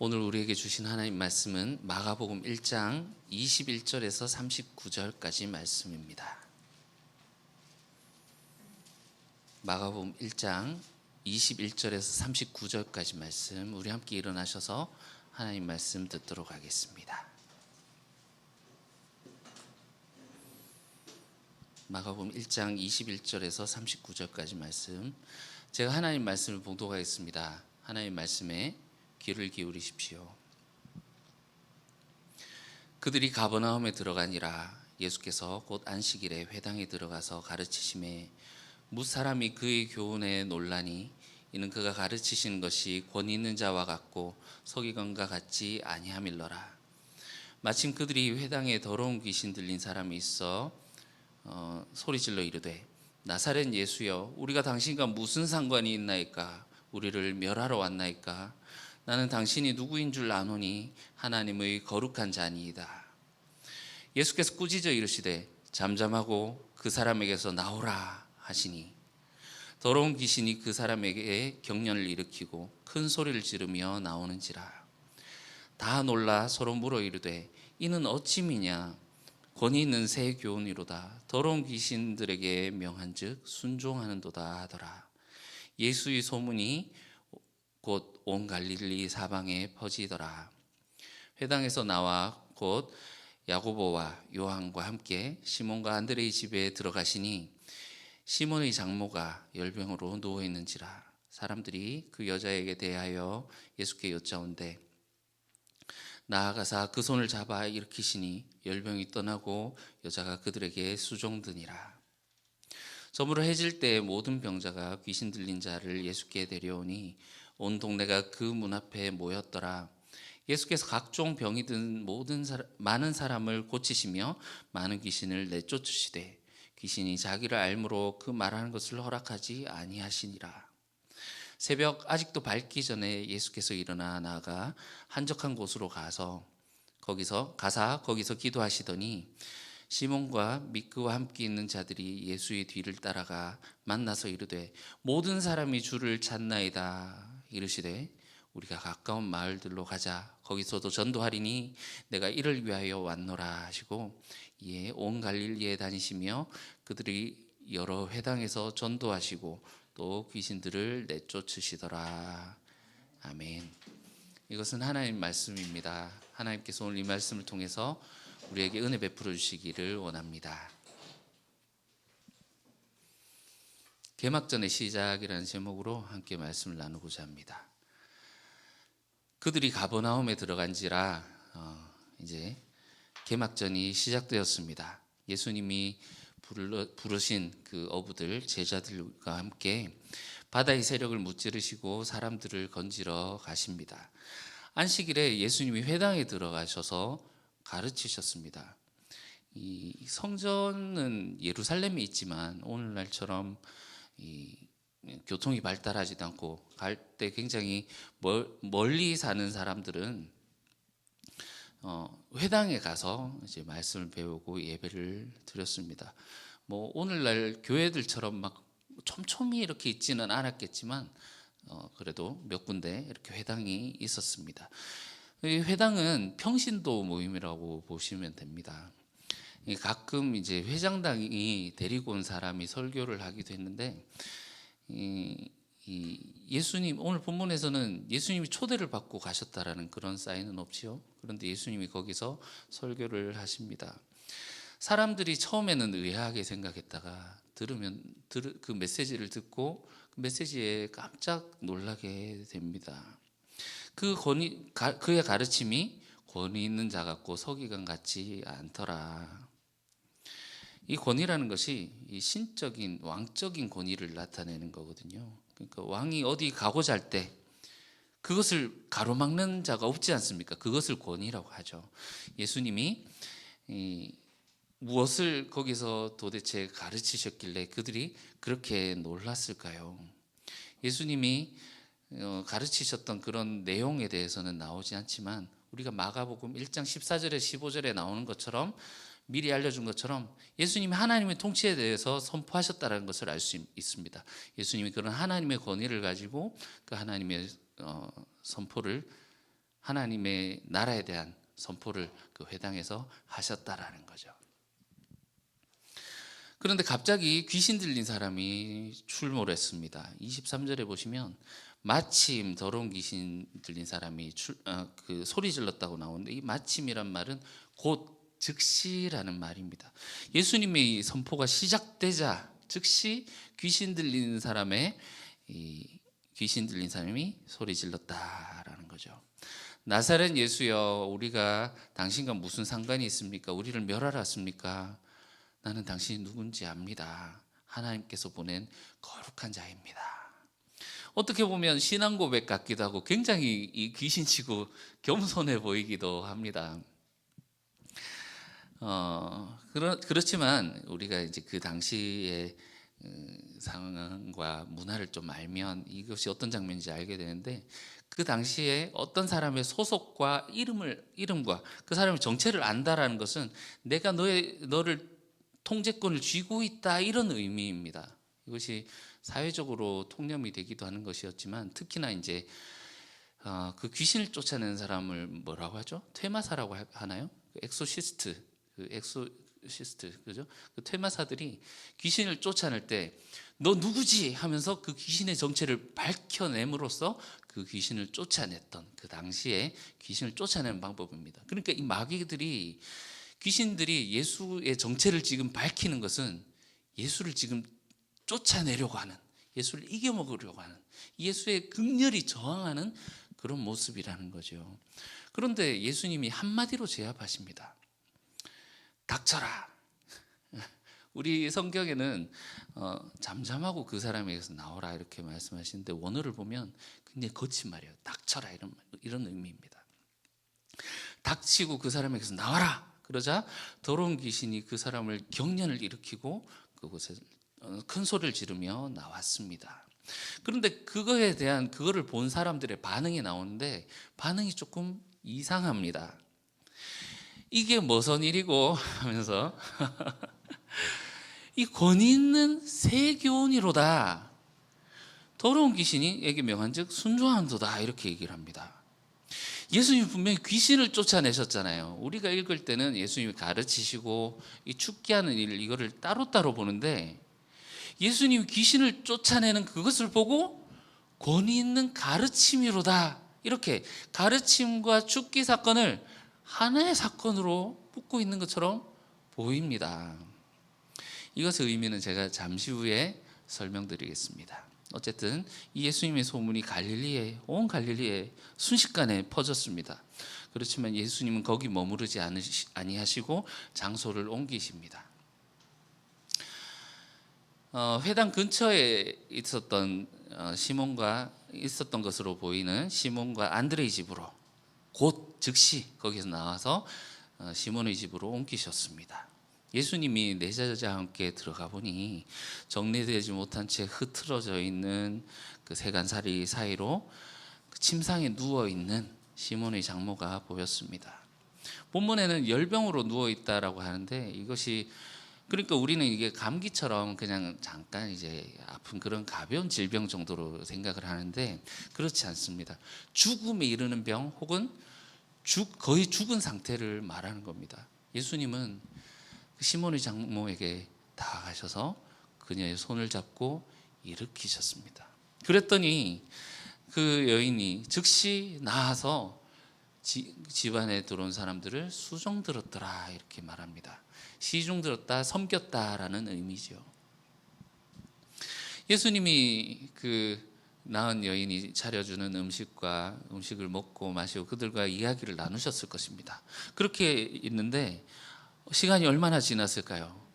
오늘 우리에게 주신 하나님 말씀은 마가복음 1장 21절에서 39절까지 말씀입니다. 마가복음 1장 21절에서 39절까지 말씀, 우리 함께 일어나셔서 하나님 말씀 듣도록 하겠습니다. 마가복음 1장 21절에서 39절까지 말씀, 제가 하나님 말씀을 봉독하겠습니다. 하나님 말씀에 귀를 기울이십시오. 그들이 가버나움에 들어가니라. 예수께서 곧 안식일에 회당에 들어가서 가르치심에 무사람이 그의 교훈에 놀라니 이는 그가 가르치시는 것이 권위 있는 자와 같고 서기관과 같지 아니함일러라. 마침 그들이 회당에 더러운 귀신 들린 사람이 있어 소리질러 이르되 나사렛 예수여, 우리가 당신과 무슨 상관이 있나이까? 우리를 멸하러 왔나이까? 나는 당신이 누구인 줄 아노니 하나님의 거룩한 자니이다. 예수께서 꾸짖어 이르시되 잠잠하고 그 사람에게서 나오라 하시니 더러운 귀신이 그 사람에게 경련을 일으키고 큰 소리를 지르며 나오는지라. 다 놀라 서로 물어 이르되 이는 어찌미냐? 권위 있는 새 교훈이로다. 더러운 귀신들에게 명한즉 순종하는도다 하더라. 예수의 소문이 곧 온 갈릴리 사방에 퍼지더라. 회당에서 나와 곧 야고보와 요한과 함께 시몬과 안드레의 집에 들어가시니 시몬의 장모가 열병으로 누워 있는지라. 사람들이 그 여자에게 대하여 예수께 여짜온대 나아가사 그 손을 잡아 일으키시니 열병이 떠나고 여자가 그들에게 수종드니라. 저물어 해질 때 모든 병자가 귀신 들린 자를 예수께 데려오니 온 동네가 그 문 앞에 모였더라. 예수께서 각종 병이 든 많은 사람을 고치시며 많은 귀신을 내쫓으시되 귀신이 자기를 알므로 그 말하는 것을 허락하지 아니하시니라. 새벽 아직도 밝기 전에 예수께서 일어나 나아가 한적한 곳으로 거기서 기도하시더니 시몬과 미크와 함께 있는 자들이 예수의 뒤를 따라가 만나서 이르되 모든 사람이 주를 찾나이다. 이르시되 우리가 가까운 마을들로 가자. 거기서도 전도하리니 내가 이를 위하여 왔노라 하시고 이에 온 갈릴리에 다니시며 그들이 여러 회당에서 전도하시고 또 귀신들을 내쫓으시더라. 아멘. 이것은 하나님 말씀입니다. 하나님께서 오늘 이 말씀을 통해서 우리에게 은혜 베풀어 주시기를 원합니다. 개막전의 시작이라는 제목으로 함께 말씀을 나누고자 합니다. 그들이 가버나움에 들어간지라 이제 개막전이 시작되었습니다. 예수님이 부르신 그 어부들 제자들과 함께 바다의 세력을 무찌르시고 사람들을 건지러 가십니다. 안식일에 예수님이 회당에 들어가셔서 가르치셨습니다. 이 성전은 예루살렘에 있지만 오늘날처럼 이 교통이 발달하지도 않고 갈 때 굉장히 멀리 사는 사람들은 회당에 가서 이제 말씀을 배우고 예배를 드렸습니다. 뭐 오늘날 교회들처럼 막 촘촘히 이렇게 있지는 않았겠지만 그래도 몇 군데 이렇게 회당이 있었습니다. 이 회당은 평신도 모임이라고 보시면 됩니다. 가끔 이제 회장당이 데리고 온 사람이 설교를 하기도 했는데 예수님 오늘 본문에서는 예수님이 초대를 받고 가셨다라는 그런 사인은 없지요. 그런데 예수님이 거기서 설교를 하십니다. 사람들이 처음에는 의아하게 생각했다가 그 메시지를 듣고 그 메시지에 깜짝 놀라게 됩니다. 그의 가르침이 권위 있는 자 같고 서기관 같지 않더라. 이 권위라는 것이 이 신적인 왕적인 권위를 나타내는 거거든요. 그러니까 왕이 어디 가고자 할 때 그것을 가로막는 자가 없지 않습니까? 그것을 권위라고 하죠. 예수님이 무엇을 거기서 도대체 가르치셨길래 그들이 그렇게 놀랐을까요? 예수님이 가르치셨던 그런 내용에 대해서는 나오지 않지만 우리가 마가복음 1장 14절에 15절에 나오는 것처럼 미리 알려준 것처럼 예수님이 하나님의 통치에 대해서 선포하셨다는 것을 알 수 있습니다. 예수님이 그런 하나님의 권위를 가지고 그 하나님의 선포를 하나님의 나라에 대한 선포를 그 회당에서 하셨다라는 거죠. 그런데 갑자기 귀신 들린 사람이 출몰했습니다. 23절에 보시면 마침 더러운 귀신 들린 사람이 그 소리 질렀다고 나오는데, 이 마침이란 말은 곧 즉시라는 말입니다. 예수님의 선포가 시작되자 즉시 귀신 들린 사람이 소리 질렀다라는 거죠. 나사렛 예수여, 우리가 당신과 무슨 상관이 있습니까? 우리를 멸하러 왔습니까? 나는 당신이 누군지 압니다. 하나님께서 보낸 거룩한 자입니다. 어떻게 보면 신앙 고백 같기도 하고 굉장히 이 귀신치고 겸손해 보이기도 합니다. 그렇지만 우리가 이제 그 당시의 상황과 문화를 좀 알면 이것이 어떤 장면인지 알게 되는데, 그 당시에 어떤 사람의 소속과 이름과 그 사람의 정체를 안다라는 것은 내가 너를 통제권을 쥐고 있다, 이런 의미입니다. 이것이 사회적으로 통념이 되기도 하는 것이었지만, 특히나 이제 그 귀신을 쫓아내는 사람을 뭐라고 하죠? 퇴마사라고 하나요? 엑소시스트, 그죠? 그 퇴마사들이 귀신을 쫓아낼 때 너 누구지 하면서 그 귀신의 정체를 밝혀냄으로써 그 귀신을 쫓아냈던, 그 당시에 귀신을 쫓아내는 방법입니다. 그러니까 이 마귀들이, 귀신들이 예수의 정체를 지금 밝히는 것은 예수를 지금 쫓아내려고 하는, 예수를 이겨먹으려고 하는, 예수의 극렬히 저항하는 그런 모습이라는 거죠. 그런데 예수님이 한마디로 제압하십니다. 닥쳐라. 우리 성경에는 잠잠하고 그 사람에게서 나오라 이렇게 말씀하시는데, 원어를 보면 굉장히 거친 말이에요. 닥쳐라, 이런 의미입니다. 닥치고 그 사람에게서 나와라. 그러자 더러운 귀신이 그 사람을 경련을 일으키고 그곳에 큰 소리를 지르며 나왔습니다. 그런데 그거를 본 사람들의 반응이 나오는데, 반응이 조금 이상합니다. 이게 무슨 일이고 하면서 이 권위 있는 새 교훈이로다. 더러운 귀신이 에게 명한즉 순종한도다, 이렇게 얘기를 합니다. 예수님이 분명히 귀신을 쫓아내셨잖아요. 우리가 읽을 때는 예수님이 가르치시고 이 축기하는 일, 이거를 따로따로 보는데, 예수님이 귀신을 쫓아내는 그것을 보고 권위 있는 가르침이로다, 이렇게 가르침과 축기 사건을 하나의 사건으로 묶고 있는 것처럼 보입니다. 이것의 의미는 제가 잠시 후에 설명드리겠습니다. 어쨌든 이 예수님의 소문이 온 갈릴리에 순식간에 퍼졌습니다. 그렇지만 예수님은 거기 머무르지 아니하시고 장소를 옮기십니다. 회당 근처에 있었던 것으로 보이는 시몬과 안드레의 집으로 곧 즉시 거기서 나와서 시몬의 집으로 옮기셨습니다. 예수님이 네 제자와 함께 들어가 보니 정리되지 못한 채 흐트러져 있는 그 세간살이 사이로 그 침상에 누워 있는 시몬의 장모가 보였습니다. 본문에는 열병으로 누워 있다라고 하는데, 이것이 그러니까 우리는 이게 감기처럼 그냥 잠깐 이제 아픈 그런 가벼운 질병 정도로 생각을 하는데, 그렇지 않습니다. 죽음에 이르는 병, 혹은 거의 죽은 상태를 말하는 겁니다. 예수님은 시몬의 장모에게 다가가셔서 그녀의 손을 잡고 일으키셨습니다. 그랬더니 그 여인이 즉시 나아서 집안에 들어온 사람들을 수종 들었더라, 이렇게 말합니다. 시중 들었다, 섬겼다라는 의미죠. 예수님이 그 낳은 여인이 차려주는 음식을 먹고 마시고 그들과 이야기를 나누셨을 것입니다. 그렇게 있는데 시간이 얼마나 지났을까요?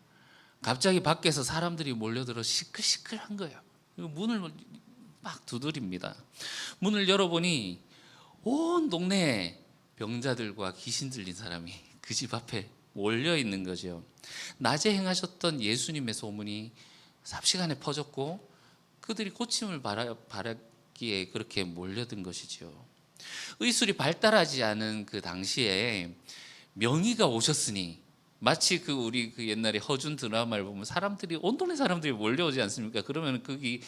갑자기 밖에서 사람들이 몰려들어 시끌시끌한 거예요. 문을 막 두드립니다. 문을 열어보니 온 동네에 병자들과 귀신 들린 사람이 그 집 앞에 몰려 있는 거죠. 낮에 행하셨던 예수님의 소문이 삽시간에 퍼졌고 그들이 고침을 바라기에 그렇게 몰려든 것이죠. 의술이 발달하지 않은 그 당시에 명의가 오셨으니, 마치 우리 옛날에 허준 드라마를 보면 온 동네 사람들이 몰려오지 않습니까? 그러면 거기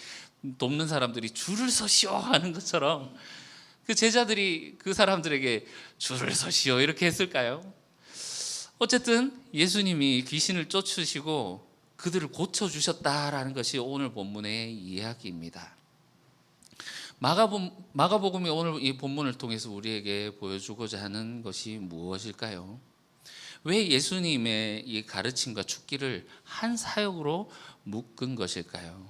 돕는 사람들이 줄을 서시오 하는 것처럼 그 제자들이 그 사람들에게 줄을 서시오 이렇게 했을까요? 어쨌든 예수님이 귀신을 쫓으시고 그들을 고쳐주셨다라는 것이 오늘 본문의 이야기입니다. 마가복음이 오늘 이 본문을 통해서 우리에게 보여주고자 하는 것이 무엇일까요? 왜 예수님의 이 가르침과 축기를 한 사역으로 묶은 것일까요?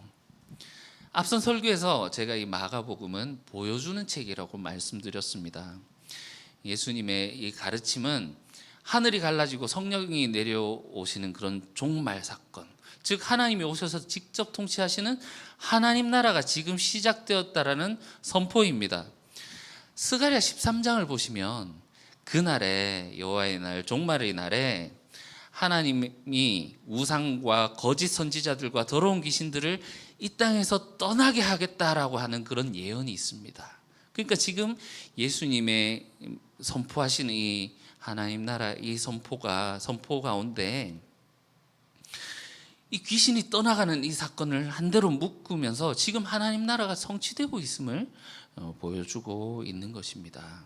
앞선 설교에서 제가 이 마가복음은 보여주는 책이라고 말씀드렸습니다. 예수님의 이 가르침은 하늘이 갈라지고 성령이 내려오시는 그런 종말 사건, 즉 하나님이 오셔서 직접 통치하시는 하나님 나라가 지금 시작되었다라는 선포입니다. 스가랴 13장을 보시면 그날에 여호와의 날, 종말의 날에 하나님이 우상과 거짓 선지자들과 더러운 귀신들을 이 땅에서 떠나게 하겠다라고 하는 그런 예언이 있습니다. 그러니까 지금 예수님의 선포하시는 이 하나님 나라 이 선포 가운데 이 귀신이 떠나가는 이 사건을 한 대로 묶으면서 지금 하나님 나라가 성취되고 있음을 보여주고 있는 것입니다.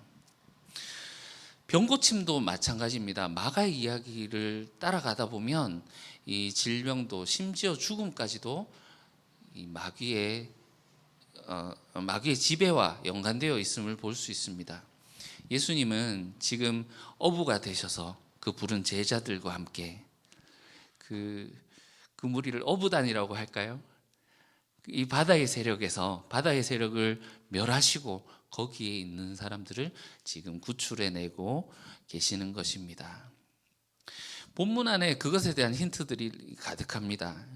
병고침도 마찬가지입니다. 마가의 이야기를 따라가다 보면 이 질병도 심지어 죽음까지도 이 마귀의 지배와 연관되어 있음을 볼 수 있습니다. 예수님은 지금 어부가 되셔서 그 부른 제자들과 함께 그 무리를 어부단이라고 할까요? 이 바다의 세력을 멸하시고 거기에 있는 사람들을 지금 구출해내고 계시는 것입니다. 본문 안에 그것에 대한 힌트들이 가득합니다.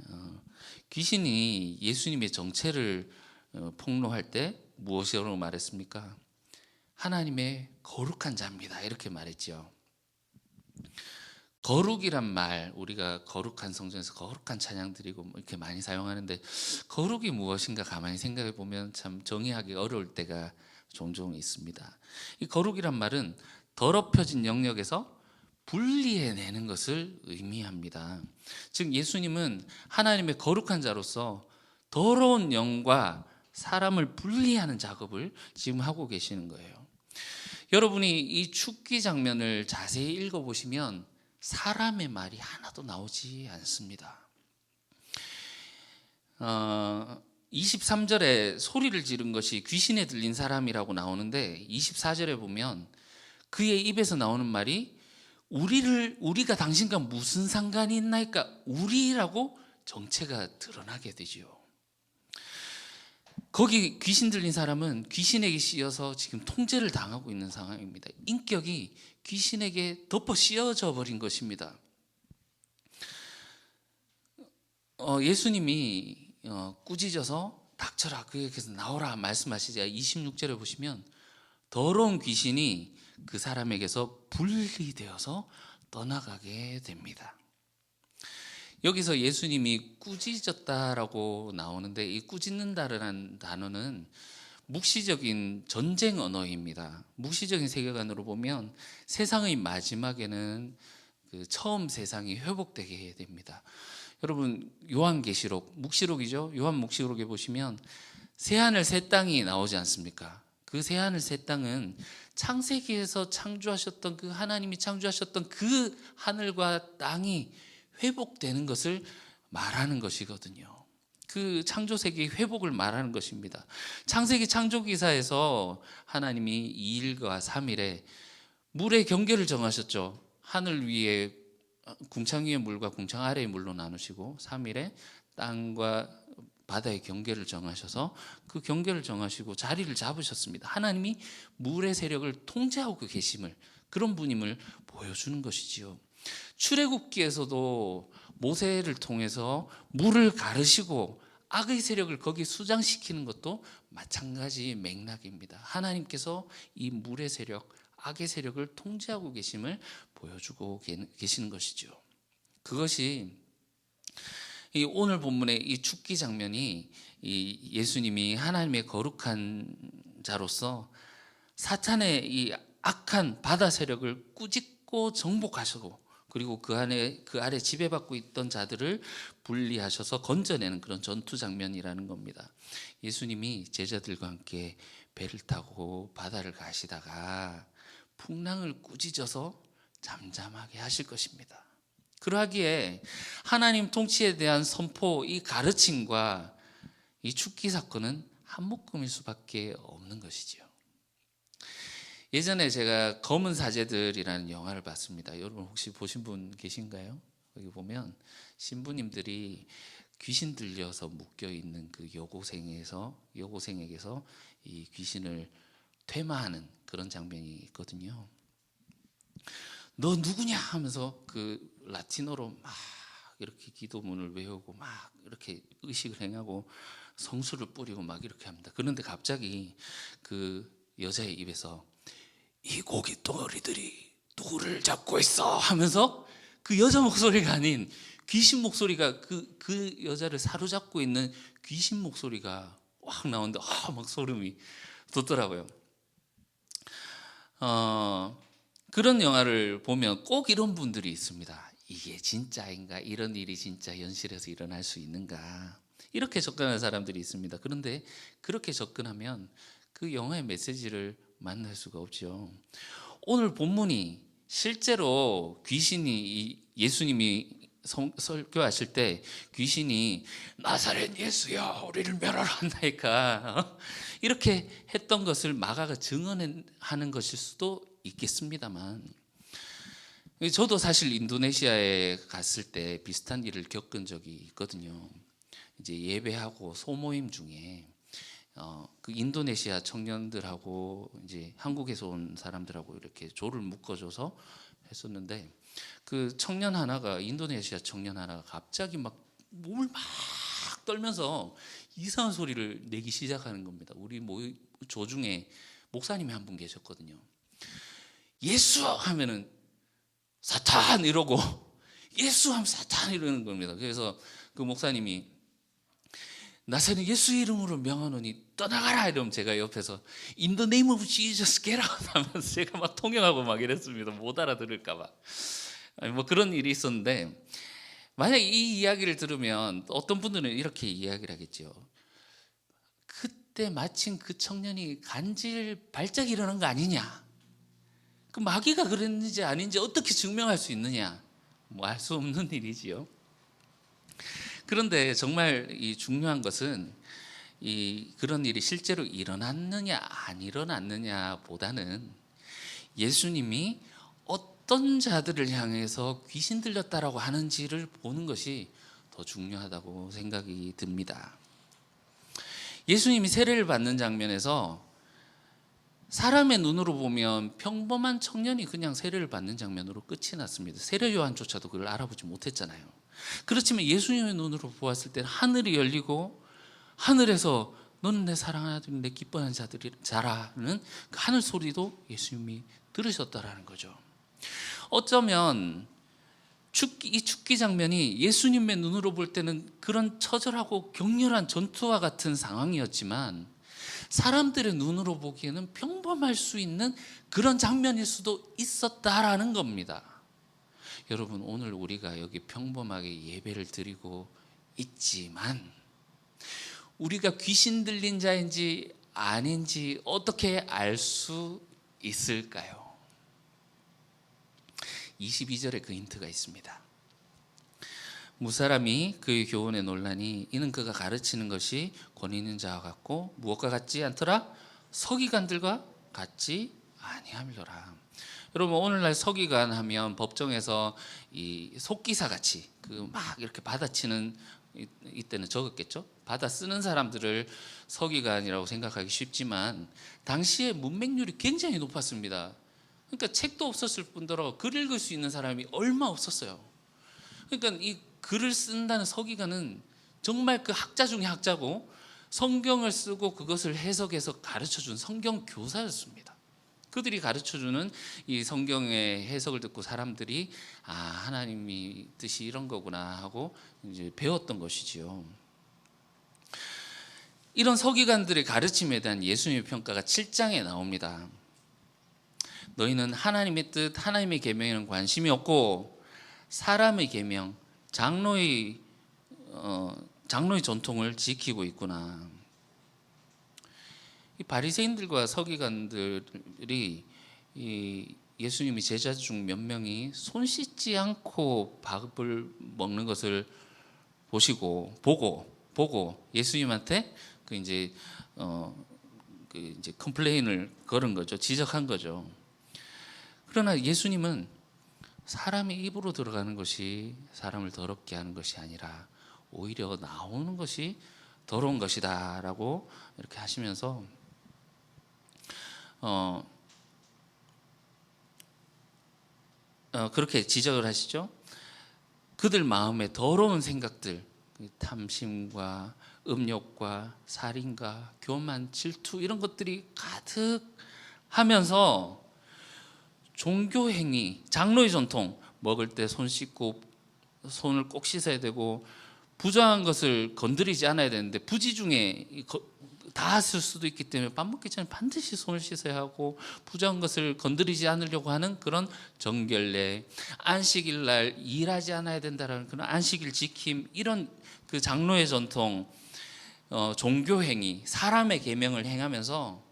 귀신이 예수님의 정체를 폭로할 때 무엇이라고 말했습니까? 하나님의 거룩한 자입니다. 이렇게 말했죠. 거룩이란 말, 우리가 거룩한 성전에서 거룩한 찬양 드리고 이렇게 많이 사용하는데 거룩이 무엇인가 가만히 생각해 보면 참 정의하기 어려울 때가 종종 있습니다. 이 거룩이란 말은 더럽혀진 영역에서 분리해내는 것을 의미합니다. 즉 예수님은 하나님의 거룩한 자로서 더러운 영과 사람을 분리하는 작업을 지금 하고 계시는 거예요. 여러분이 이 축기 장면을 자세히 읽어보시면 사람의 말이 하나도 나오지 않습니다. 23절에 소리를 지른 것이 귀신에 들린 사람이라고 나오는데 24절에 보면 그의 입에서 나오는 말이 우리가 당신과 무슨 상관이 있나이까? 우리라고 정체가 드러나게 되죠. 거기 귀신 들린 사람은 귀신에게 씌어서 지금 통제를 당하고 있는 상황입니다. 인격이 귀신에게 덮어 씌어져 버린 것입니다. 예수님이 꾸짖어서 닥쳐라, 그에게서 나오라 말씀하시자 26절에 보시면 더러운 귀신이 그 사람에게서 분리되어서 떠나가게 됩니다. 여기서 예수님이 꾸짖었다라고 나오는데 이 꾸짖는다라는 단어는 묵시적인 전쟁 언어입니다. 묵시적인 세계관으로 보면 세상의 마지막에는 그 처음 세상이 회복되게 해야 됩니다. 여러분 요한계시록 묵시록이죠. 요한 묵시록에 보시면 새하늘 새 땅이 나오지 않습니까? 그 새하늘 새 땅은 창세기에서 창조하셨던 그 하나님이 창조하셨던 그 하늘과 땅이 회복되는 것을 말하는 것이거든요. 그 창조세계의 회복을 말하는 것입니다. 창세기 창조기사에서 하나님이 2일과 3일에 물의 경계를 정하셨죠. 하늘 위에 궁창 위의 물과 궁창 아래의 물로 나누시고 3일에 땅과 바다의 경계를 정하셔서 그 경계를 정하시고 자리를 잡으셨습니다. 하나님이 물의 세력을 통제하고 계심을, 그런 분임을 보여주는 것이지요. 출애굽기에서도 모세를 통해서 물을 가르시고 악의 세력을 거기 수장시키는 것도 마찬가지 맥락입니다. 하나님께서 이 물의 세력, 악의 세력을 통제하고 계심을 보여주고 계시는 것이죠. 그것이 이 오늘 본문의 이 축기 장면이 이 예수님이 하나님의 거룩한 자로서 사탄의 이 악한 바다 세력을 꾸짖고 정복하시고 그리고 그 아래 지배받고 있던 자들을 분리하셔서 건져내는 그런 전투 장면이라는 겁니다. 예수님이 제자들과 함께 배를 타고 바다를 가시다가 풍랑을 꾸짖어서 잠잠하게 하실 것입니다. 그러하기에 하나님 통치에 대한 선포, 이 가르침과 이 죽기 사건은 한 묶음일 수밖에 없는 것이지요. 예전에 제가 검은 사제들이라는 영화를 봤습니다. 여러분 혹시 보신 분 계신가요? 여기 보면 신부님들이 귀신 들려서 묶여 있는 그 여고생에게서 이 귀신을 퇴마하는 그런 장면이 있거든요. 너 누구냐 하면서 그 라틴어로 막 이렇게 기도문을 외우고 막 이렇게 의식을 행하고 성수를 뿌리고 막 이렇게 합니다. 그런데 갑자기 그 여자의 입에서 이 고기 덩어리들이 누구를 잡고 있어 하면서 그 여자 목소리가 아닌 귀신 목소리가 그 여자를 사로잡고 있는 귀신 목소리가 확 나오는데 막 소름이 돋더라고요. 그런 영화를 보면 꼭 이런 분들이 있습니다. 이게 진짜인가? 이런 일이 진짜 현실에서 일어날 수 있는가? 이렇게 접근하는 사람들이 있습니다. 그런데 그렇게 접근하면 그 영화의 메시지를 만날 수가 없죠. 오늘 본문이 실제로 귀신이 예수님이 설교하실 때 귀신이 나사렛 예수야 우리를 멸하라 한다니까 이렇게 했던 것을 마가가 증언하는 것일 수도 있겠습니다만, 저도 사실 인도네시아에 갔을 때 비슷한 일을 겪은 적이 있거든요. 이제 예배하고 소모임 중에 그 인도네시아 청년들하고 이제 한국에서 온 사람들하고 이렇게 조를 묶어줘서 했었는데, 그 청년 하나가 인도네시아 청년 하나가 갑자기 막 몸을 막 떨면서 이상한 소리를 내기 시작하는 겁니다. 우리 조중에 목사님이 한 분 계셨거든요. 예수 하면은 사탄 이러고 예수 하면 사탄 이러는 겁니다. 그래서 그 목사님이 나사렛 예수 이름으로 명하노니 떠나가라 이러면 제가 옆에서 In the name of Jesus get out 하면서 제가 막 통역하고 막 이랬습니다. 못 알아들을까 봐. 뭐 그런 일이 있었는데, 만약 이 이야기를 들으면 어떤 분들은 이렇게 이야기를 하겠죠. 그때 마침 그 청년이 간질 발작이 일어난 거 아니냐, 그 마귀가 그랬는지 아닌지 어떻게 증명할 수 있느냐, 뭐 알 수 없는 일이지요. 그런데 정말 이 중요한 것은 그런 일이 실제로 일어났느냐 안 일어났느냐 보다는 예수님이 어떤 자들을 향해서 귀신 들렸다라고 하는지를 보는 것이 더 중요하다고 생각이 듭니다. 예수님이 세례를 받는 장면에서 사람의 눈으로 보면 평범한 청년이 그냥 세례를 받는 장면으로 끝이 났습니다. 세례 요한조차도 그걸 알아보지 못했잖아요. 그렇지만 예수님의 눈으로 보았을 때는 하늘이 열리고 하늘에서 너는 내 사랑하는 아들, 내 기뻐하는 자라는 그 하늘 소리도 예수님이 들으셨다라는 거죠. 어쩌면 이 죽기 장면이 예수님의 눈으로 볼 때는 그런 처절하고 격렬한 전투와 같은 상황이었지만 사람들의 눈으로 보기에는 평범할 수 있는 그런 장면일 수도 있었다라는 겁니다. 여러분, 오늘 우리가 여기 평범하게 예배를 드리고 있지만 우리가 귀신 들린 자인지 아닌지 어떻게 알 수 있을까요? 22절에 그 힌트가 있습니다. 무사람이 그의 교훈에 논라니 이는 그가 가르치는 것이 권위 있는 자와 같고 무엇과 같지 않더라? 서기관들과 같지 아니함이로라. 여러분, 오늘날 서기관 하면 법정에서 이 속기사 같이 그 막 이렇게 받아치는, 이때는 적었겠죠. 받아 쓰는 사람들을 서기관이라고 생각하기 쉽지만 당시에 문맹률이 굉장히 높았습니다. 그러니까 책도 없었을 뿐더러 글 읽을 수 있는 사람이 얼마 없었어요. 그러니까 이 글을 쓴다는 서기관은 정말 그 학자 중에 학자고 성경을 쓰고 그것을 해석해서 가르쳐준 성경 교사였습니다. 그들이 가르쳐주는 이 성경의 해석을 듣고 사람들이 하나님이 뜻이 이런 거구나 하고 이제 배웠던 것이지요. 이런 서기관들의 가르침에 대한 예수님의 평가가 7장에 나옵니다. 너희는 하나님의 뜻, 하나님의 계명에는 관심이 없고 사람의 계명, 장로의 전통을 지키고 있구나. 이 바리새인들과 서기관들이 이 예수님이 제자 중 몇 명이 손 씻지 않고 밥을 먹는 것을 보고 예수님한테 그 이제 그 이제 컴플레인을 걸은 거죠. 지적한 거죠. 그러나 예수님은 사람의 입으로 들어가는 것이 사람을 더럽게 하는 것이 아니라 오히려 나오는 것이 더러운 것이다라고 이렇게 하시면서 그렇게 지적을 하시죠. 그들 마음에 더러운 생각들, 탐심과 음욕과 살인과 교만, 질투 이런 것들이 가득하면서 종교 행위, 장로의 전통, 먹을 때 손 씻고 손을 꼭 씻어야 되고 부정한 것을 건드리지 않아야 되는데 부지 중에 닿았을 수도 있기 때문에 밥 먹기 전에 반드시 손을 씻어야 하고 부정한 것을 건드리지 않으려고 하는 그런 정결례, 안식일 날 일하지 않아야 된다라는 그런 안식일 지킴, 이런 그 장로의 전통, 종교 행위, 사람의 계명을 행하면서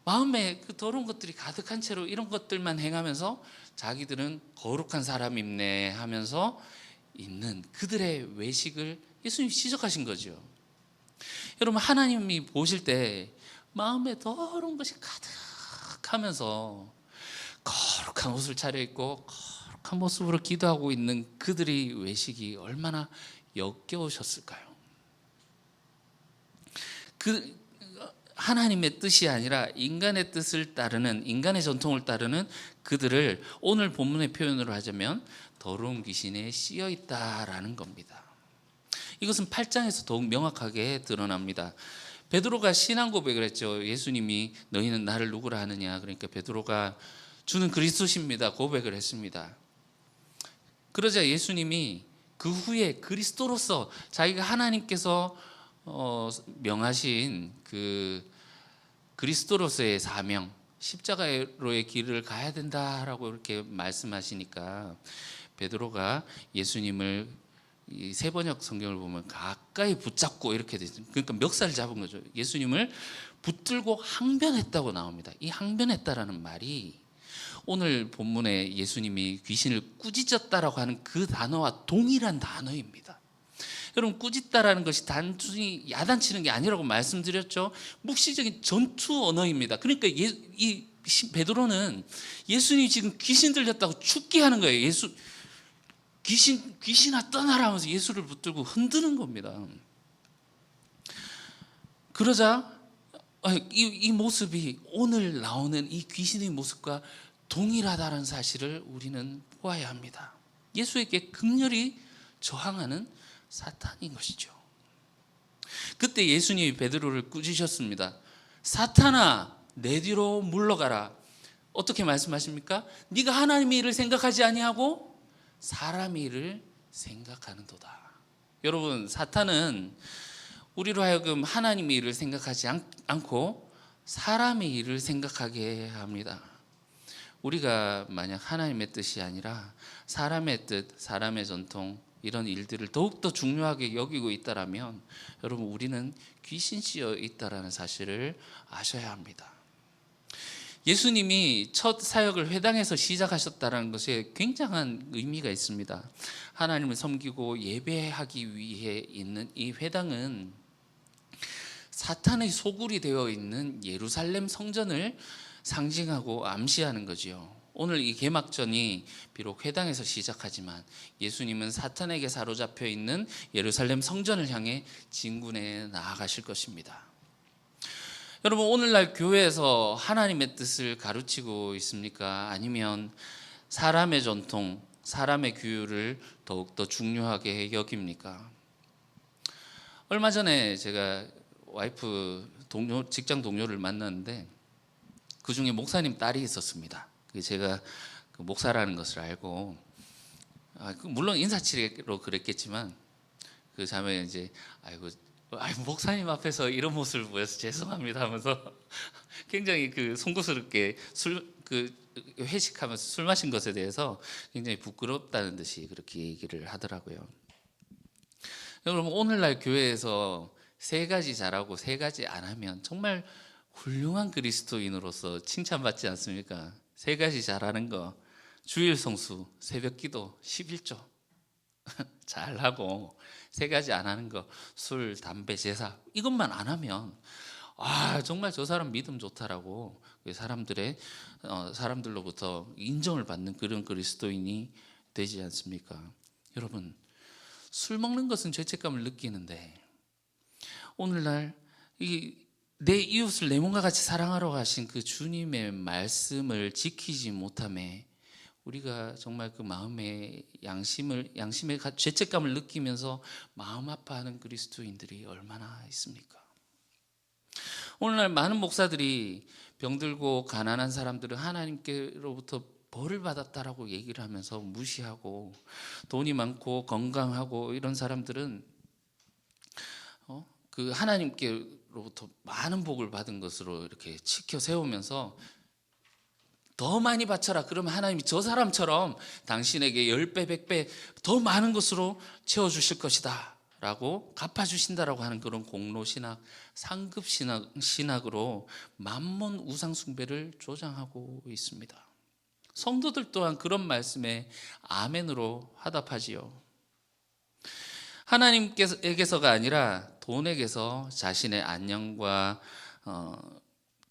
마음에 그 더러운 것들이 가득한 채로 이런 것들만 행하면서 자기들은 거룩한 사람이네 하면서 있는 그들의 외식을 예수님이 지적하신 거죠. 여러분, 하나님이 보실 때 마음에 더러운 것이 가득하면서 거룩한 옷을 차려입고 거룩한 모습으로 기도하고 있는 그들의 외식이 얼마나 역겨우셨을까요? 그 하나님의 뜻이 아니라 인간의 뜻을 따르는, 인간의 전통을 따르는 그들을 오늘 본문의 표현으로 하자면 더러운 귀신에 씌여 있다라는 겁니다. 이것은 8장에서 더욱 명확하게 드러납니다. 베드로가 신앙 고백을 했죠. 예수님이 너희는 나를 누구라 하느냐. 그러니까 베드로가 주는 그리스도십니다 고백을 했습니다. 그러자 예수님이 그 후에 그리스도로서 자기가 하나님께서 명하신 그 그리스도로서의 사명, 십자가로의 길을 가야 된다라고 이렇게 말씀하시니까 베드로가 예수님을 이 세번역 성경을 보면 가까이 붙잡고 이렇게 되죠. 그러니까 멱살 잡은 거죠. 예수님을 붙들고 항변했다고 나옵니다. 이 항변했다라는 말이 오늘 본문에 예수님이 귀신을 꾸짖었다라고 하는 그 단어와 동일한 단어입니다. 여러분, 꾸짖다라는 것이 단순히 야단치는 게 아니라고 말씀드렸죠. 묵시적인 전투 언어입니다. 그러니까 이 베드로는 예수님이 지금 귀신 들렸다고 죽게 하는 거예요. 귀신아 떠나라 하면서 예수를 붙들고 흔드는 겁니다. 그러자 이 모습이 오늘 나오는 이 귀신의 모습과 동일하다는 사실을 우리는 보아야 합니다. 예수에게 극렬히 저항하는 사탄인 것이죠. 그때 예수님이 베드로를 꾸짖으셨습니다. 사탄아, 내 뒤로 물러가라. 어떻게 말씀하십니까? 네가 하나님의 일을 생각하지 아니하고 사람의 일을 생각하는도다. 여러분, 사탄은 우리로 하여금 하나님의 일을 생각하지 않고 사람의 일을 생각하게 합니다. 우리가 만약 하나님의 뜻이 아니라 사람의 뜻, 사람의 전통, 이런 일들을 더욱더 중요하게 여기고 있다라면 여러분, 우리는 귀신 씌어 있다라는 사실을 아셔야 합니다. 예수님이 첫 사역을 회당에서 시작하셨다는 것에 굉장한 의미가 있습니다. 하나님을 섬기고 예배하기 위해 있는 이 회당은 사탄의 소굴이 되어 있는 예루살렘 성전을 상징하고 암시하는 거지요. 오늘 이 개막전이 비록 회당에서 시작하지만 예수님은 사탄에게 사로잡혀 있는 예루살렘 성전을 향해 진군해 나아가실 것입니다. 여러분, 오늘날 교회에서 하나님의 뜻을 가르치고 있습니까? 아니면 사람의 전통, 사람의 규율을 더욱더 중요하게 여깁니까? 얼마 전에 제가 와이프 직장 동료를 만났는데 그 중에 목사님 딸이 있었습니다. 제가 그 목사라는 것을 알고 물론 인사치레로 그랬겠지만 그 자매가 이제 목사님 앞에서 이런 모습을 보여서 죄송합니다 하면서 굉장히 그 송구스럽게 회식하면서 술 마신 것에 대해서 굉장히 부끄럽다는 듯이 그렇게 얘기를 하더라고요. 여러분, 오늘날 교회에서 세 가지 잘하고 세 가지 안 하면 정말 훌륭한 그리스도인으로서 칭찬받지 않습니까? 세 가지 잘하는 거, 주일 성수, 새벽 기도, 11조 잘하고, 세 가지 안 하는 거, 술, 담배, 제사, 이것만 안 하면 정말 저 사람 믿음 좋다라고 사람들로부터 인정을 받는 그런 그리스도인이 되지 않습니까? 여러분, 술 먹는 것은 죄책감을 느끼는데 오늘날 내 이웃을 내 몸과 같이 사랑하러 가신 그 주님의 말씀을 지키지 못함에 우리가 정말 그 마음의 양심의 죄책감을 느끼면서 마음 아파하는 그리스도인들이 얼마나 있습니까? 오늘날 많은 목사들이 병들고 가난한 사람들은 하나님께로부터 벌을 받았다라고 얘기를 하면서 무시하고, 돈이 많고 건강하고 이런 사람들은 그 하나님께로부터 많은 복을 받은 것으로 이렇게 치켜 세우면서 더 많이 바쳐라. 그러면 하나님이 저 사람처럼 당신에게 10배, 100배 더 많은 것으로 채워주실 것이다 라고 갚아주신다라고 하는 그런 공로신학, 상급신학으로 만몬 우상숭배를 조장하고 있습니다. 성도들 또한 그런 말씀에 아멘으로 화답하지요. 하나님께서가 아니라 돈에게서 자신의 안녕과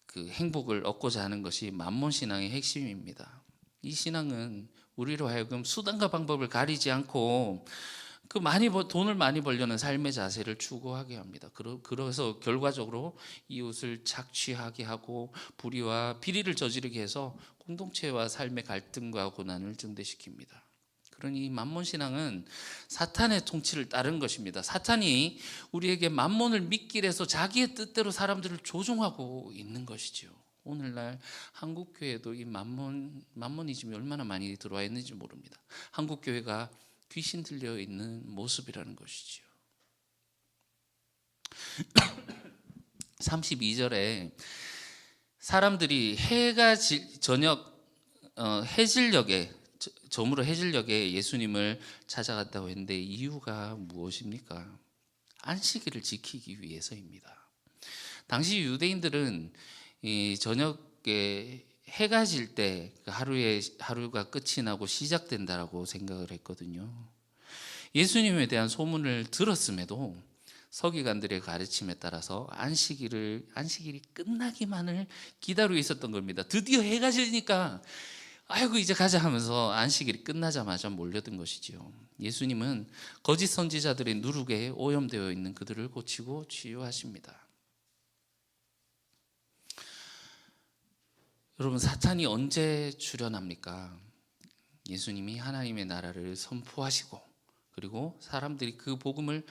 그 행복을 얻고자 하는 것이 만몬신앙의 핵심입니다. 이 신앙은 우리로 하여금 수단과 방법을 가리지 않고 돈을 많이 벌려는 삶의 자세를 추구하게 합니다. 그래서 결과적으로 이웃을 착취하게 하고 불의와 비리를 저지르게 해서 공동체와 삶의 갈등과 고난을 증대시킵니다. 그러니 만몬신앙은 사탄의 통치를 따른 것입니다. 사탄이 우리에게 만몬을 믿기를 해서 자기의 뜻대로 사람들을 조종하고 있는 것이죠. 오늘날 한국교회도 이 만몬이즘이 얼마나 많이 들어와 있는지 모릅니다. 한국교회가 귀신 들려 있는 모습이라는 것이죠. 32절에 사람들이 저물어 해질녘에 예수님을 찾아갔다고 했는데 이유가 무엇입니까? 안식일을 지키기 위해서입니다. 당시 유대인들은 이 저녁에 해가 질 때 하루가 끝이 나고 시작된다라고 생각을 했거든요. 예수님에 대한 소문을 들었음에도 서기관들의 가르침에 따라서 안식일이 끝나기만을 기다리고 있었던 겁니다. 드디어 해가 지니까 아이고 이제 가자 하면서 안식일이 끝나자마자 몰려든 것이지요. 예수님은 거짓 선지자들의 누룩에 오염되어 있는 그들을 고치고 치유하십니다. 여러분, 사탄이 언제 출현합니까? 예수님이 하나님의 나라를 선포하시고 그리고 사람들이 그 복음을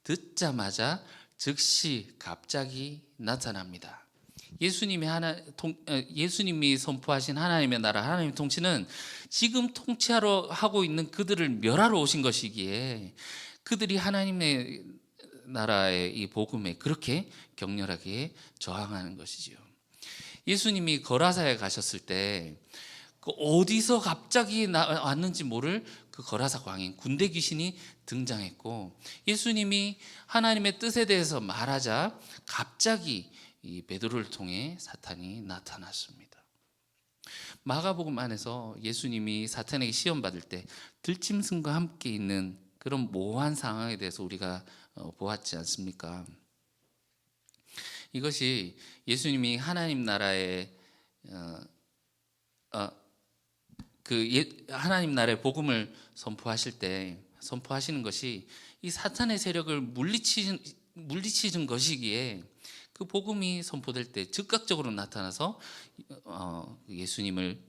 듣자마자 즉시 갑자기 나타납니다. 예수님이 선포하신 하나님의 나라, 하나님의 통치는 지금 통치하러 하고 있는 그들을 멸하러 오신 것이기에 그들이 하나님의 나라의 이 복음에 그렇게 격렬하게 저항하는 것이지요. 예수님이 거라사에 가셨을 때 어디서 갑자기 왔는지 모를 그 거라사 광인 군대 귀신이 등장했고, 예수님이 하나님의 뜻에 대해서 말하자 갑자기 이 베드로를 통해 사탄이 나타났습니다. 마가복음 안에서 예수님이 사탄에게 시험 받을 때 들짐승과 함께 있는 그런 모호한 상황에 대해서 우리가 보았지 않습니까? 이것이 예수님이 하나님 나라의 하나님 나라의 복음을 선포하시는 것이 이 사탄의 세력을 물리치는 것이기에 그 복음이 선포될 때 즉각적으로 나타나서 예수님의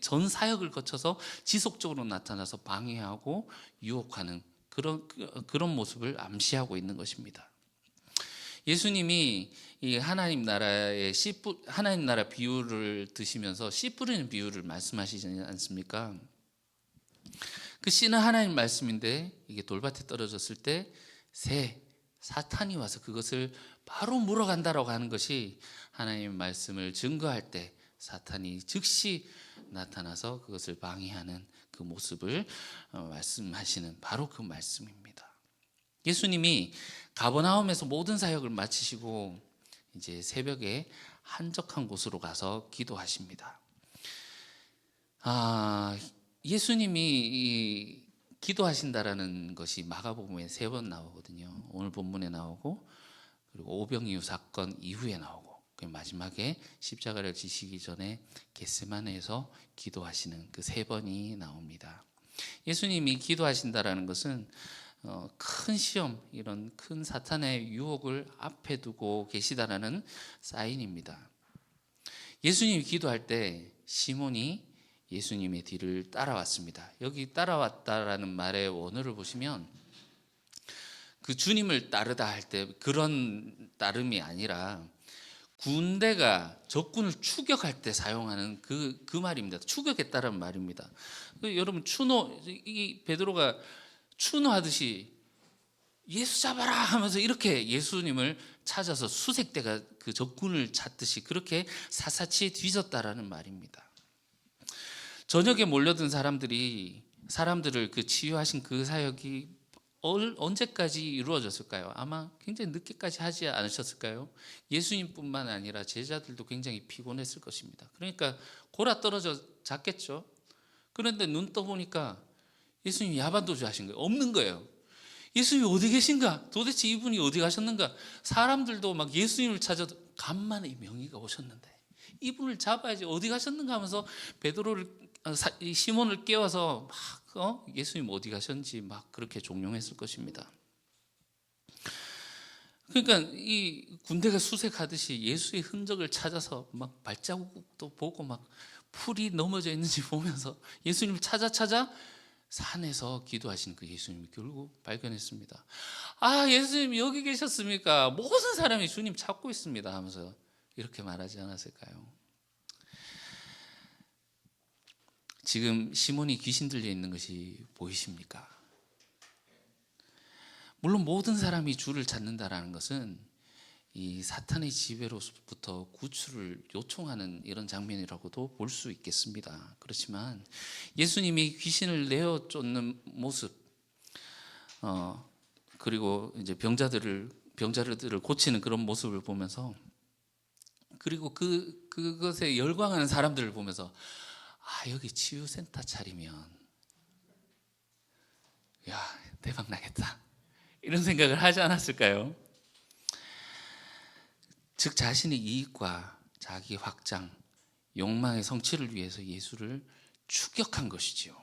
전 사역을 거쳐서 지속적으로 나타나서 방해하고 유혹하는 그런 모습을 암시하고 있는 것입니다. 예수님이 이 하나님 나라 비유를 드시면서 씨 뿌리는 비유를 말씀하시지 않습니까? 그 씨는 하나님 말씀인데 이게 돌밭에 떨어졌을 때 사탄이 와서 그것을 바로 물어간다라고 하는 것이 하나님의 말씀을 증거할 때 사탄이 즉시 나타나서 그것을 방해하는 그 모습을 말씀하시는 바로 그 말씀입니다. 예수님이 가버나움에서 모든 사역을 마치시고 이제 새벽에 한적한 곳으로 가서 기도하십니다. 예수님이 이 기도하신다라는 것이 마가복음에 3번 나오거든요. 오늘 본문에 나오고, 그리고 오병이어 사건 이후에 나오고, 마지막에 십자가를 지시기 전에 겟세마네에서 기도하시는 그 3번이 나옵니다. 예수님이 기도하신다라는 것은 큰 시험, 이런 큰 사탄의 유혹을 앞에 두고 계시다라는 사인입니다. 예수님이 기도할 때 시몬이 예수님의 뒤를 따라왔습니다. 여기 따라왔다라는 말의 원어를 보시면 그 주님을 따르다 할 때 그런 따름이 아니라 군대가 적군을 추격할 때 사용하는 그 말입니다. 추격했다는 말입니다. 여러분 이 베드로가 추노하듯이 예수 잡아라 하면서 이렇게 예수님을 찾아서 수색대가 그 적군을 찾듯이 그렇게 사사치 뒤졌다라는 말입니다. 저녁에 몰려든 사람들을 그 치유하신 그 사역이 언제까지 이루어졌을까요? 아마 굉장히 늦게까지 하지 않으셨을까요? 예수님뿐만 아니라 제자들도 굉장히 피곤했을 것입니다. 그러니까 골아 떨어져 잤겠죠. 그런데 눈 떠보니까 예수님이 야반도주 하신 거예요. 없는 거예요. 예수님이 어디 계신가? 도대체 이분이 어디 가셨는가? 사람들도 막 예수님을 찾아도 간만에 명의가 오셨는데 이분을 잡아야지 어디 가셨는가 하면서 시몬을 깨워서 막 예수님 어디 가셨는지 막 그렇게 종용했을 것입니다. 그러니까 이 군대가 수색하듯이 예수의 흔적을 찾아서 막 발자국도 보고 막 풀이 넘어져 있는지 보면서 예수님을 찾아 산에서 기도하신 그 예수님을 결국 발견했습니다. 예수님 여기 계셨습니까? 모든 사람이 주님 찾고 있습니다 하면서 이렇게 말하지 않았을까요? 지금 시몬이 귀신 들려 있는 것이 보이십니까? 물론 모든 사람이 주를 찾는다라는 것은 이 사탄의 지배로부터 구출을 요청하는 이런 장면이라고도 볼 수 있겠습니다. 그렇지만 예수님이 귀신을 내어 쫓는 모습, 그리고 이제 병자들을 고치는 그런 모습을 보면서, 그리고 그것에 열광하는 사람들을 보면서 여기 치유센터 차리면 대박 나겠다 이런 생각을 하지 않았을까요? 즉 자신의 이익과 자기 확장, 욕망의 성취를 위해서 예수를 추격한 것이지요.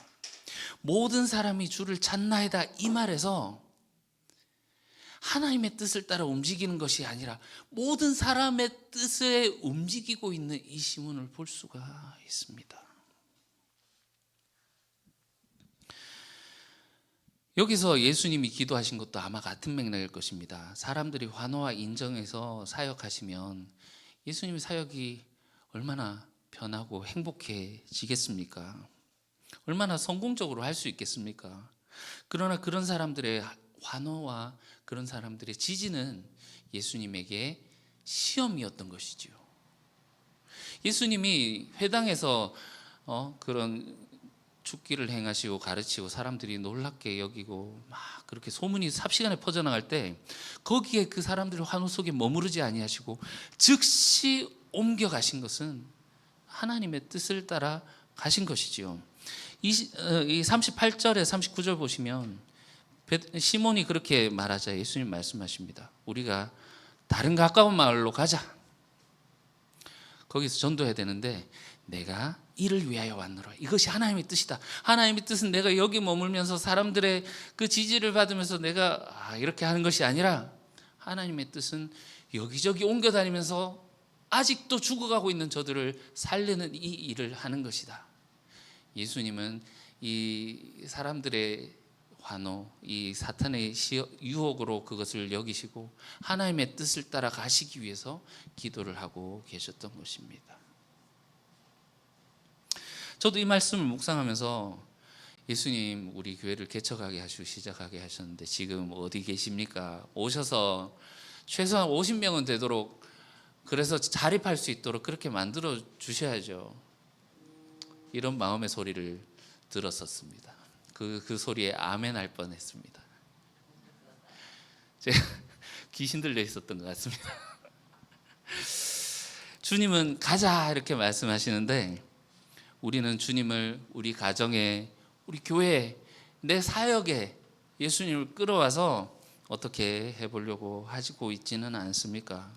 모든 사람이 주를 찾나이다 이 말에서 하나님의 뜻을 따라 움직이는 것이 아니라 모든 사람의 뜻에 움직이고 있는 이 시몬을 볼 수가 있습니다. 여기서 예수님이 기도하신 것도 아마 같은 맥락일 것입니다. 사람들이 환호와 인정해서 사역하시면 예수님의 사역이 얼마나 편하고 행복해지겠습니까? 얼마나 성공적으로 할 수 있겠습니까? 그러나 그런 사람들의 환호와 그런 사람들의 지지는 예수님에게 시험이었던 것이지요. 예수님이 회당에서 그런 축기를 행하시고 가르치고 사람들이 놀랍게 여기고 막 그렇게 소문이 삽시간에 퍼져나갈 때 거기에 그 사람들의 환호 속에 머무르지 아니하시고 즉시 옮겨가신 것은 하나님의 뜻을 따라 가신 것이지요. 이 38절에 39절 보시면 시몬이 그렇게 말하자 예수님 말씀하십니다. 우리가 다른 가까운 마을로 가자. 거기서 전도해야 되는데 내가 이를 위하여 왔노라. 이것이 하나님의 뜻이다. 하나님의 뜻은 내가 여기 머물면서 사람들의 그 지지를 받으면서 내가 이렇게 하는 것이 아니라 하나님의 뜻은 여기저기 옮겨다니면서 아직도 죽어가고 있는 저들을 살리는 이 일을 하는 것이다. 예수님은 이 사람들의 환호, 이 사탄의 유혹으로 그것을 여기시고 하나님의 뜻을 따라 가시기 위해서 기도를 하고 계셨던 것입니다. 저도 이 말씀을 묵상하면서 예수님 우리 교회를 개척하게 하시고 시작하게 하셨는데 지금 어디 계십니까? 오셔서 최소한 50명은 되도록 그래서 자립할 수 있도록 그렇게 만들어 주셔야죠. 이런 마음의 소리를 들었었습니다. 그 소리에 아멘 할 뻔했습니다. 제가 귀신 들려 있었던 것 같습니다. 주님은 가자 이렇게 말씀하시는데 우리는 주님을 우리 가정에, 우리 교회에, 내 사역에 예수님을 끌어와서 어떻게 해보려고 하고 있지는 않습니까?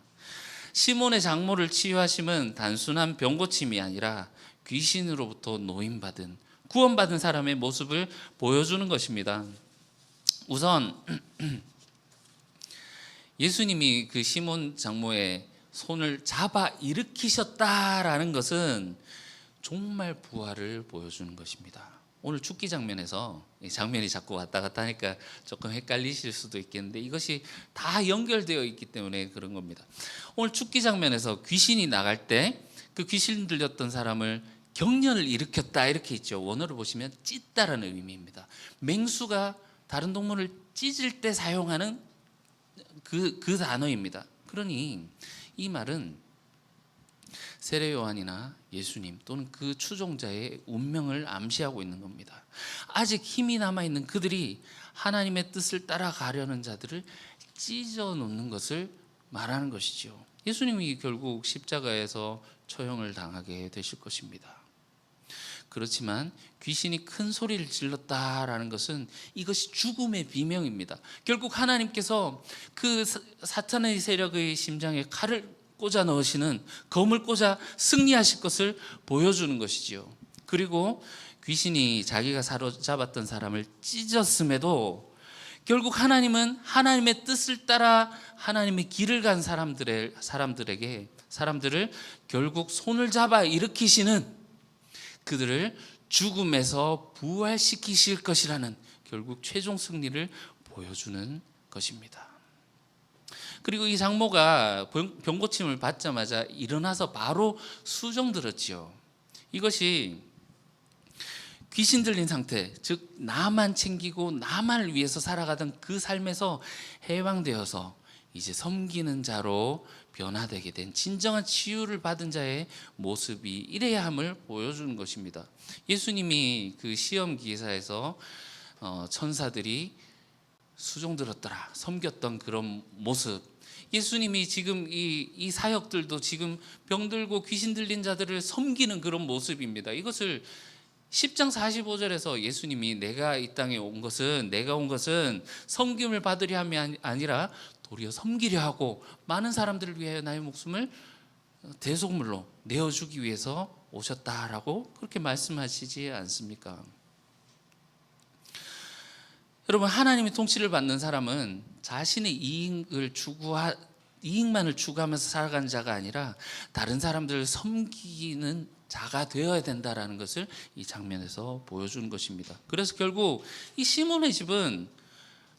시몬의 장모를 치유하심은 단순한 병고침이 아니라 귀신으로부터 노임받은, 구원받은 사람의 모습을 보여주는 것입니다. 우선 예수님이 그 시몬 장모의 손을 잡아 일으키셨다라는 것은 정말 부활을 보여주는 것입니다. 오늘 죽기 장면에서, 이 장면이 자꾸 왔다 갔다 하니까 조금 헷갈리실 수도 있겠는데 이것이 다 연결되어 있기 때문에 그런 겁니다. 오늘 죽기 장면에서 귀신이 나갈 때 그 귀신 들렸던 사람을 경련을 일으켰다 이렇게 있죠. 원어를 보시면 찢다라는 의미입니다. 맹수가 다른 동물을 찢을 때 사용하는 그 단어입니다. 그러니 이 말은 세례 요한이나 예수님 또는 그 추종자의 운명을 암시하고 있는 겁니다. 아직 힘이 남아있는 그들이 하나님의 뜻을 따라가려는 자들을 찢어 놓는 것을 말하는 것이죠. 예수님이 결국 십자가에서 처형을 당하게 되실 것입니다. 그렇지만 귀신이 큰 소리를 질렀다라는 것은 이것이 죽음의 비명입니다. 결국 하나님께서 그 사탄의 세력의 심장에 칼을 꽂아 넣으시는, 검을 꽂아 승리하실 것을 보여주는 것이지요. 그리고 귀신이 자기가 사로잡았던 사람을 찢었음에도 결국 하나님은 하나님의 뜻을 따라 하나님의 길을 간 사람들을 결국 손을 잡아 일으키시는, 그들을 죽음에서 부활시키실 것이라는 결국 최종 승리를 보여주는 것입니다. 그리고 이 장모가 병고침을 받자마자 일어나서 바로 수종들었지요. 이것이 귀신 들린 상태, 즉 나만 챙기고 나만을 위해서 살아가던 그 삶에서 해방되어서 이제 섬기는 자로 변화되게 된 진정한 치유를 받은 자의 모습이 이래야 함을 보여주는 것입니다. 예수님이 그 시험 기사에서 천사들이 수종들었더라, 섬겼던 그런 모습, 예수님이 지금 이 사역들도 지금 병들고 귀신 들린 자들을 섬기는 그런 모습입니다. 이것을 10장 45절에서 예수님이 내가 이 땅에 온 것은, 내가 온 것은 섬김을 받으려 함이 아니라 도리어 섬기려 하고 많은 사람들을 위하여 나의 목숨을 대속물로 내어주기 위해서 오셨다라고 그렇게 말씀하시지 않습니까? 여러분, 하나님의 통치를 받는 사람은 자신의 이익만을 추구하면서 살아가는 자가 아니라 다른 사람들을 섬기는 자가 되어야 된다라는 것을 이 장면에서 보여주는 것입니다. 그래서 결국 이 시몬의 집은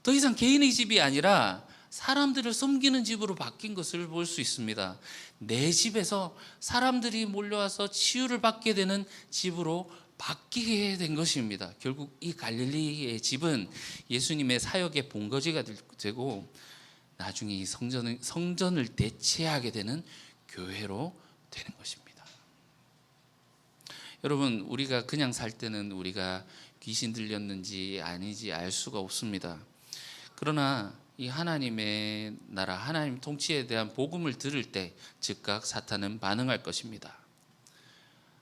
더 이상 개인의 집이 아니라 사람들을 섬기는 집으로 바뀐 것을 볼 수 있습니다. 내 집에서 사람들이 몰려와서 치유를 받게 되는 집으로 바뀌게 된 것입니다. 결국 이 갈릴리의 집은 예수님의 사역의 본거지가 되고 나중에 이 성전을 대체하게 되는 교회로 되는 것입니다. 여러분, 우리가 그냥 살 때는 우리가 귀신 들렸는지 아닌지 알 수가 없습니다. 그러나 이 하나님의 나라, 하나님 통치에 대한 복음을 들을 때 즉각 사탄은 반응할 것입니다.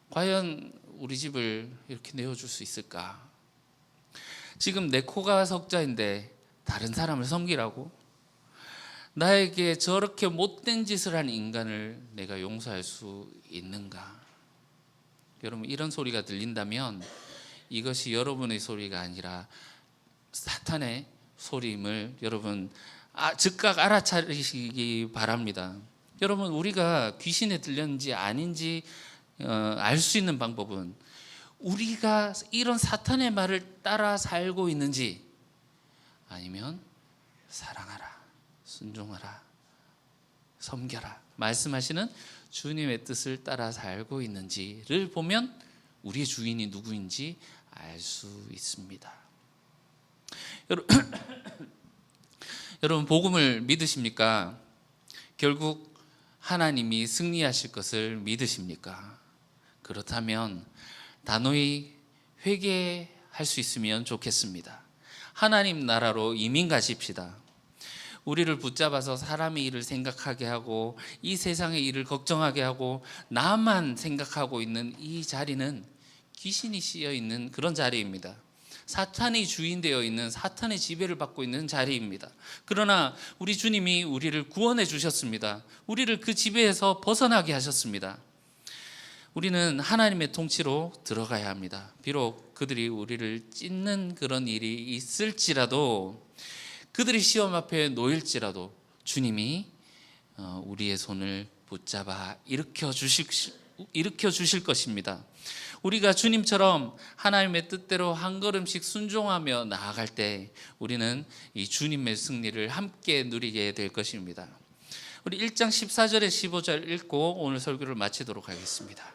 과연 우리 집을 이렇게 내어줄 수 있을까? 지금 내 코가 석자인데 다른 사람을 섬기라고? 나에게 저렇게 못된 짓을 한 인간을 내가 용서할 수 있는가? 여러분, 이런 소리가 들린다면 이것이 여러분의 소리가 아니라 사탄의 소리임을 여러분 즉각 알아차리시기 바랍니다. 여러분, 우리가 귀신에 들렸는지 아닌지 알 수 있는 방법은 우리가 이런 사탄의 말을 따라 살고 있는지, 아니면 사랑하라, 순종하라, 섬겨라 말씀하시는 주님의 뜻을 따라 살고 있는지를 보면 우리의 주인이 누구인지 알 수 있습니다. 여러분, 복음을 믿으십니까? 결국 하나님이 승리하실 것을 믿으십니까? 그렇다면 단호히 회개할 수 있으면 좋겠습니다. 하나님 나라로 이민 가십시다. 우리를 붙잡아서 사람의 일을 생각하게 하고 이 세상의 일을 걱정하게 하고 나만 생각하고 있는 이 자리는 귀신이 씌여 있는 그런 자리입니다. 사탄이 주인되어 있는, 사탄의 지배를 받고 있는 자리입니다. 그러나 우리 주님이 우리를 구원해 주셨습니다. 우리를 그 지배에서 벗어나게 하셨습니다. 우리는 하나님의 통치로 들어가야 합니다. 비록 그들이 우리를 찢는 그런 일이 있을지라도, 그들이 시험 앞에 놓일지라도 주님이 우리의 손을 붙잡아 일으켜 주실 것입니다. 우리가 주님처럼 하나님의 뜻대로 한 걸음씩 순종하며 나아갈 때 우리는 이 주님의 승리를 함께 누리게 될 것입니다. 우리 1장 14절에 15절 읽고 오늘 설교를 마치도록 하겠습니다.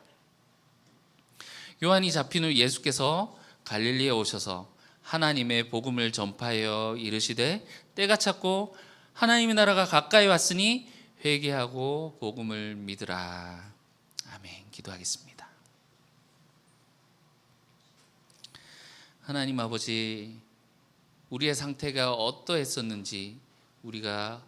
요한이 잡힌 후 예수께서 갈릴리에 오셔서 하나님의 복음을 전파하여 이르시되 때가 찼고 하나님의 나라가 가까이 왔으니 회개하고 복음을 믿으라. 아멘. 기도하겠습니다. 하나님 아버지, 우리의 상태가 어떠했었는지, 우리가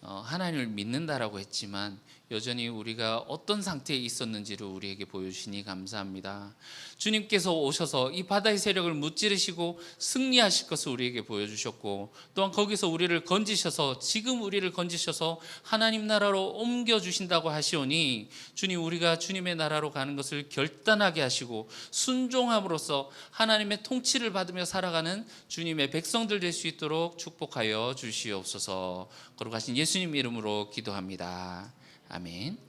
하나님을 믿는다라고 했지만 여전히 우리가 어떤 상태에 있었는지를 우리에게 보여주시니 감사합니다. 주님께서 오셔서 이 바다의 세력을 무찌르시고 승리하실 것을 우리에게 보여주셨고, 또한 거기서 우리를 건지셔서, 지금 우리를 건지셔서 하나님 나라로 옮겨주신다고 하시오니 주님, 우리가 주님의 나라로 가는 것을 결단하게 하시고 순종함으로써 하나님의 통치를 받으며 살아가는 주님의 백성들 될 수 있도록 축복하여 주시옵소서. 거룩하신 예수님 이름으로 기도합니다. 아멘.